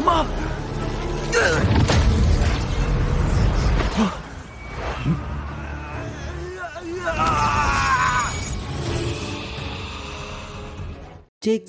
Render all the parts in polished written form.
Cek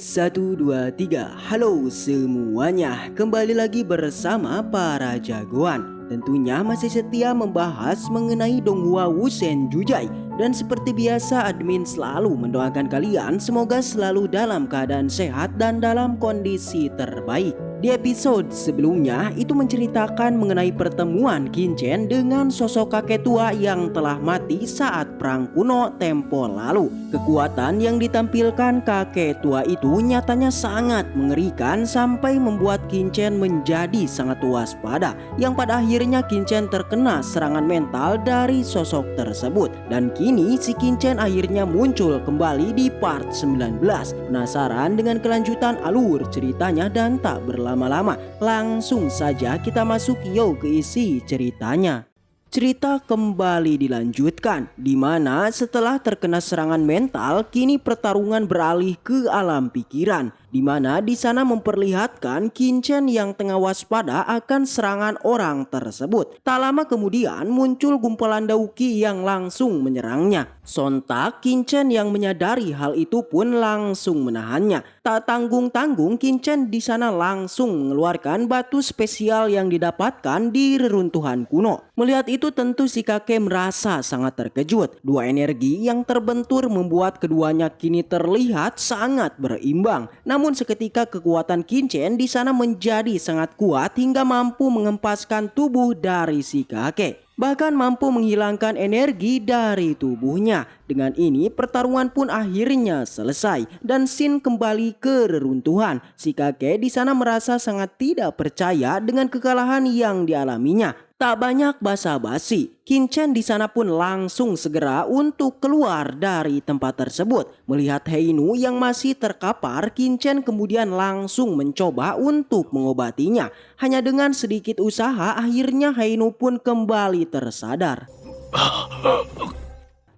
1 2 3. Halo semuanya, kembali lagi bersama para jagoan. Tentunya masih setia membahas mengenai Donghua Wusen Jujai. Dan seperti biasa admin selalu mendoakan kalian semoga selalu dalam keadaan sehat dan dalam kondisi terbaik. Di episode sebelumnya itu menceritakan mengenai pertemuan Qinchen dengan sosok kakek tua yang telah mati saat perang kuno tempo lalu. Kekuatan yang ditampilkan kakek tua itu nyatanya sangat mengerikan sampai membuat Qinchen menjadi sangat waspada, yang pada akhirnya Qinchen terkena serangan mental dari sosok tersebut. Dan kini si Qinchen akhirnya muncul kembali di part 19. Penasaran dengan kelanjutan alur ceritanya dan tak berlama-lama, langsung saja kita masuk ke isi ceritanya. Cerita kembali dilanjutkan, di mana setelah terkena serangan mental, kini pertarungan beralih ke alam pikiran, di mana di sana memperlihatkan Qinchen yang tengah waspada akan serangan orang tersebut. Tak lama kemudian muncul gumpalan Dauki yang langsung menyerangnya. Sontak Qinchen yang menyadari hal itu pun langsung menahannya. Tak tanggung-tanggung Qinchen di sana langsung mengeluarkan batu spesial yang didapatkan di reruntuhan kuno. Melihat itu tentu si kakek merasa sangat terkejut. Dua energi yang terbentur membuat keduanya kini terlihat sangat berimbang. Namun seketika kekuatan Qinchen di sana menjadi sangat kuat hingga mampu mengempaskan tubuh dari si kakek. Bahkan mampu menghilangkan energi dari tubuhnya. Dengan ini pertarungan pun akhirnya selesai dan Shin kembali ke reruntuhan. Si kakek di sana merasa sangat tidak percaya dengan kekalahan yang dialaminya. Tak banyak basa-basi, Qinchen di sana pun langsung segera untuk keluar dari tempat tersebut. Melihat Heinu yang masih terkapar, Qinchen kemudian langsung mencoba untuk mengobatinya. Hanya dengan sedikit usaha akhirnya Heinu pun kembali tersadar.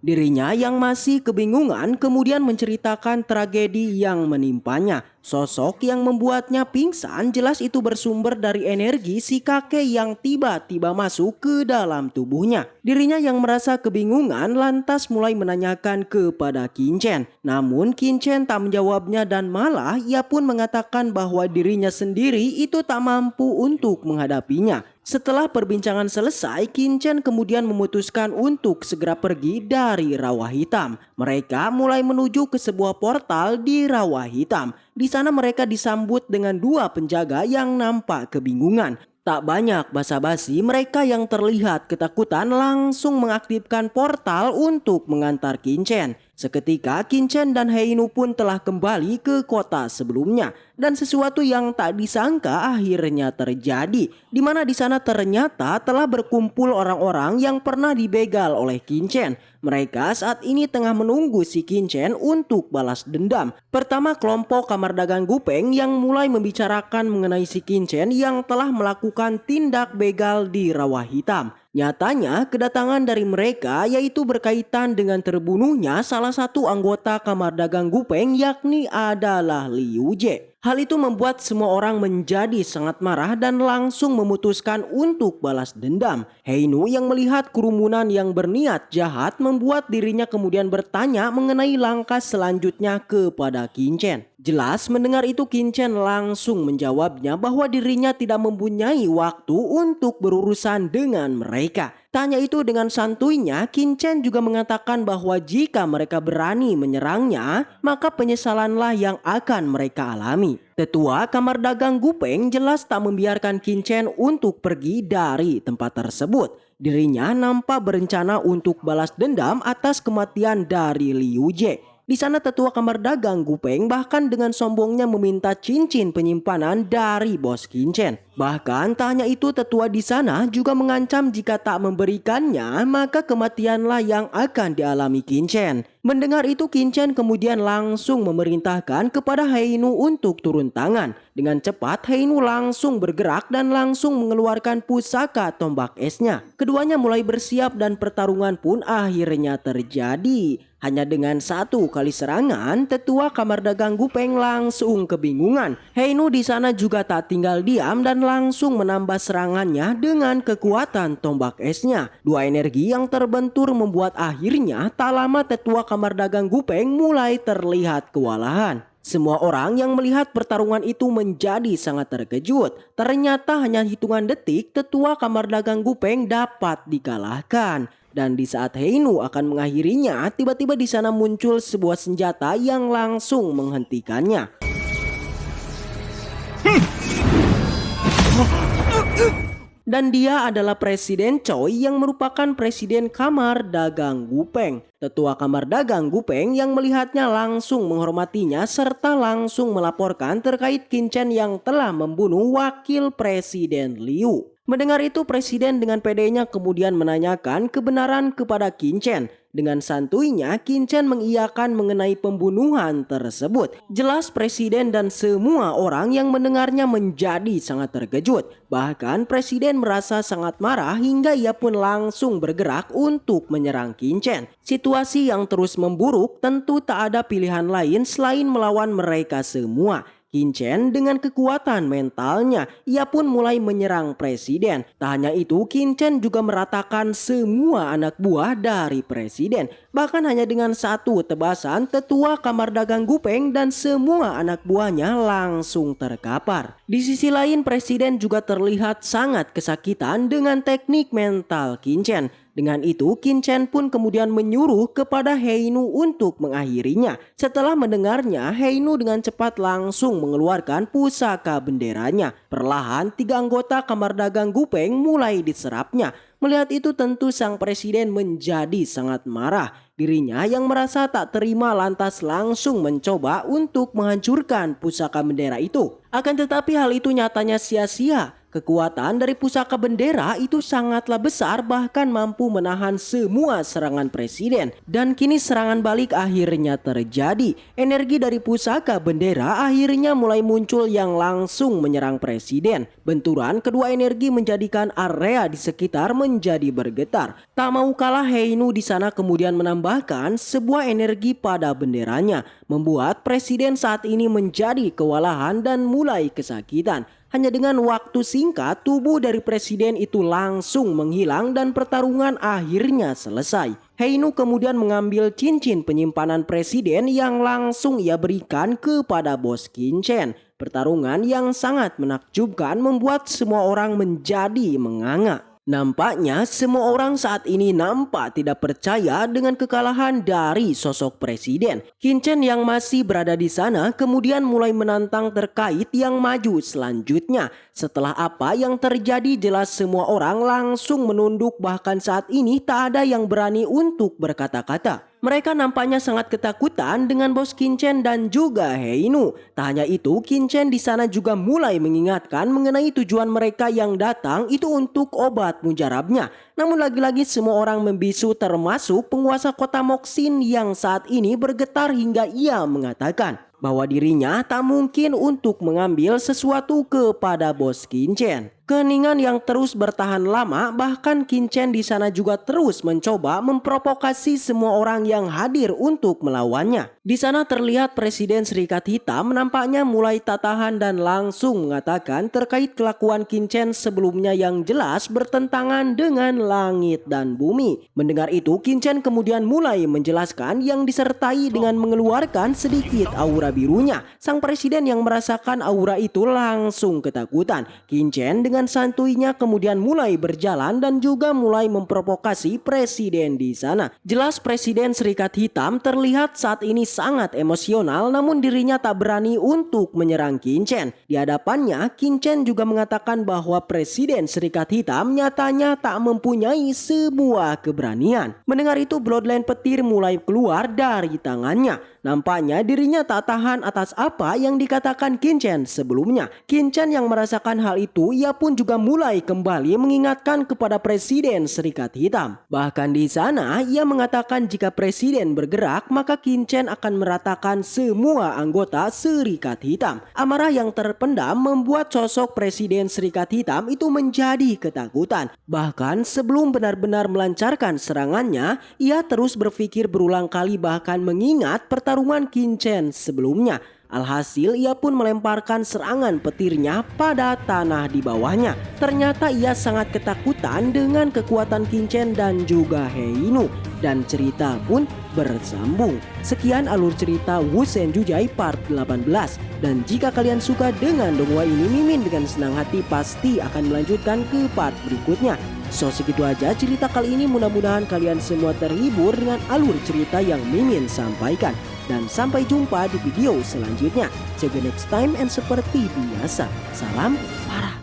Dirinya yang masih kebingungan kemudian menceritakan tragedi yang menimpanya. Sosok yang membuatnya pingsan jelas itu bersumber dari energi si kakek yang tiba-tiba masuk ke dalam tubuhnya. Dirinya yang merasa kebingungan lantas mulai menanyakan kepada Qinchen. Namun Qinchen tak menjawabnya dan malah ia pun mengatakan bahwa dirinya sendiri itu tak mampu untuk menghadapinya. Setelah perbincangan selesai, Qinchen kemudian memutuskan untuk segera pergi dari Rawa Hitam. Mereka mulai menuju ke sebuah portal di Rawa Hitam. Di sana mereka disambut dengan dua penjaga yang nampak kebingungan. Tak banyak basa-basi, mereka yang terlihat ketakutan langsung mengaktifkan portal untuk mengantar Qinchen. Seketika Qinchen dan Heinu pun telah kembali ke kota sebelumnya dan sesuatu yang tak disangka akhirnya terjadi, di mana di sana ternyata telah berkumpul orang-orang yang pernah dibegal oleh Qinchen. Mereka saat ini tengah menunggu si Qinchen untuk balas dendam. Pertama kelompok kamar dagang Gupeng yang mulai membicarakan mengenai si Qinchen yang telah melakukan tindak begal di Rawa Hitam. Nyatanya kedatangan dari mereka yaitu berkaitan dengan terbunuhnya salah satu anggota kamar dagang Gupeng yakni adalah Liu Jie. Hal itu membuat semua orang menjadi sangat marah dan langsung memutuskan untuk balas dendam. Heinu yang melihat kerumunan yang berniat jahat membuat dirinya kemudian bertanya mengenai langkah selanjutnya kepada Qinchen. Jelas mendengar itu Qinchen langsung menjawabnya bahwa dirinya tidak mempunyai waktu untuk berurusan dengan mereka. Tanya itu dengan santuinya, Qinchen juga mengatakan bahwa jika mereka berani menyerangnya, maka penyesalanlah yang akan mereka alami. Tetua kamar dagang Gupeng jelas tak membiarkan Qinchen untuk pergi dari tempat tersebut. Dirinya nampak berencana untuk balas dendam atas kematian dari Liu Jie. Di sana tetua kamar dagang Gupeng bahkan dengan sombongnya meminta cincin penyimpanan dari bos Qinchen. Bahkan tak hanya itu, tetua di sana juga mengancam jika tak memberikannya maka kematianlah yang akan dialami Qinchen. Mendengar itu Qinchen kemudian langsung memerintahkan kepada Heinu untuk turun tangan. Dengan cepat Heinu langsung bergerak dan langsung mengeluarkan pusaka tombak esnya. Keduanya mulai bersiap dan pertarungan pun akhirnya terjadi. Hanya dengan satu kali serangan, Tetua Kamar Dagang Gupeng langsung kebingungan. Heinu di sana juga tak tinggal diam dan langsung menambah serangannya dengan kekuatan tombak esnya. Dua energi yang terbentur membuat akhirnya tak lama Tetua Kamar Dagang Gupeng mulai terlihat kewalahan. Semua orang yang melihat pertarungan itu menjadi sangat terkejut. Ternyata hanya hitungan detik Tetua Kamar Dagang Gupeng dapat dikalahkan. Dan di saat Heinu akan mengakhirinya, tiba-tiba di sana muncul sebuah senjata yang langsung menghentikannya. Dan dia adalah Presiden Choi yang merupakan Presiden Kamar Dagang Gupeng. Tetua Kamar Dagang Gupeng yang melihatnya langsung menghormatinya serta langsung melaporkan terkait Qin yang telah membunuh Wakil Presiden Liu. Mendengar itu, Presiden dengan pedenya kemudian menanyakan kebenaran kepada Qin. Dengan santuinya, Qin mengiyakan mengenai pembunuhan tersebut. Jelas Presiden dan semua orang yang mendengarnya menjadi sangat terkejut. Bahkan Presiden merasa sangat marah hingga ia pun langsung bergerak untuk menyerang Qin. Situasi yang terus memburuk, tentu tak ada pilihan lain selain melawan mereka semua. Qin dengan kekuatan mentalnya, ia pun mulai menyerang Presiden. Tak hanya itu, Qin juga meratakan semua anak buah dari Presiden. Bahkan hanya dengan satu tebasan, Tetua Kamar Dagang Gupeng dan semua anak buahnya langsung terkapar. Di sisi lain, Presiden juga terlihat sangat kesakitan dengan teknik mental Qin. Dengan itu, Qin pun kemudian menyuruh kepada Heinu untuk mengakhirinya. Setelah mendengarnya, Heinu dengan cepat langsung mengeluarkan pusaka benderanya. Perlahan, 3 anggota Kamar Dagang Gupeng mulai diserapnya. Melihat itu tentu sang presiden menjadi sangat marah. Dirinya yang merasa tak terima lantas langsung mencoba untuk menghancurkan pusaka bendera itu. Akan tetapi hal itu nyatanya sia-sia. Kekuatan dari pusaka bendera itu sangatlah besar, bahkan mampu menahan semua serangan presiden. Dan kini serangan balik akhirnya terjadi. Energi dari pusaka bendera akhirnya mulai muncul yang langsung menyerang presiden. Benturan kedua energi menjadikan area di sekitar menjadi bergetar. Tak mau kalah, Heinu di sana kemudian menambahkan sebuah energi pada benderanya, membuat presiden saat ini menjadi kewalahan dan mulai kesakitan. Hanya dengan waktu singkat, tubuh dari presiden itu langsung menghilang dan pertarungan akhirnya selesai. Heinu kemudian mengambil cincin penyimpanan presiden yang langsung ia berikan kepada bos Qin. Pertarungan yang sangat menakjubkan membuat semua orang menjadi menganga. Nampaknya semua orang saat ini nampak tidak percaya dengan kekalahan dari sosok presiden. Qin yang masih berada di sana kemudian mulai menantang terkait yang maju selanjutnya. Setelah apa yang terjadi, jelas semua orang langsung menunduk, bahkan saat ini tak ada yang berani untuk berkata-kata. Mereka nampaknya sangat ketakutan dengan bos Qin dan juga Heinu. Tak hanya itu, Qin di sana juga mulai mengingatkan mengenai tujuan mereka yang datang itu untuk obat mujarabnya. Namun lagi-lagi semua orang membisu, termasuk penguasa kota Moksin yang saat ini bergetar hingga ia mengatakan bahwa dirinya tak mungkin untuk mengambil sesuatu kepada bos Qin. Keheningan yang terus bertahan lama, bahkan Qin di sana juga terus mencoba memprovokasi semua orang yang hadir untuk melawannya. Di sana terlihat Presiden Serikat Hitam nampaknya mulai tak tahan dan langsung mengatakan terkait kelakuan Qin sebelumnya yang jelas bertentangan dengan langit dan bumi. Mendengar itu, Qin kemudian mulai menjelaskan yang disertai dengan mengeluarkan sedikit aura birunya. Sang presiden yang merasakan aura itu langsung ketakutan. Qin dengan santuinya kemudian mulai berjalan dan juga mulai memprovokasi presiden di sana. Jelas Presiden Serikat Hitam terlihat saat ini sangat emosional, namun dirinya tak berani untuk menyerang Qin. Di hadapannya, Qin juga mengatakan bahwa Presiden Serikat Hitam nyatanya tak mempunyai sebuah keberanian. Mendengar itu, Bloodline petir mulai keluar dari tangannya. Nampaknya dirinya tak tahan atas apa yang dikatakan Qin sebelumnya. Qin yang merasakan hal itu, ia pun juga mulai kembali mengingatkan kepada Presiden Serikat Hitam. Bahkan di sana ia mengatakan jika Presiden bergerak maka Qin akan meratakan semua anggota Serikat Hitam. Amarah yang terpendam membuat sosok Presiden Serikat Hitam itu menjadi ketakutan. Bahkan sebelum benar-benar melancarkan serangannya, ia terus berpikir berulang kali bahkan mengingat pertarungan Qin sebelumnya. Alhasil ia pun melemparkan serangan petirnya pada tanah di bawahnya. Ternyata ia sangat ketakutan dengan kekuatan Qin dan juga He Yinu. Dan cerita pun bersambung. Sekian alur cerita Wu Shen Jujai part 18. Dan jika kalian suka dengan dongeng ini, Mimin dengan senang hati pasti akan melanjutkan ke part berikutnya. So segitu aja cerita kali ini, mudah-mudahan kalian semua terhibur dengan alur cerita yang Mimin sampaikan. Dan sampai jumpa di video selanjutnya. See you next time and seperti biasa, salam para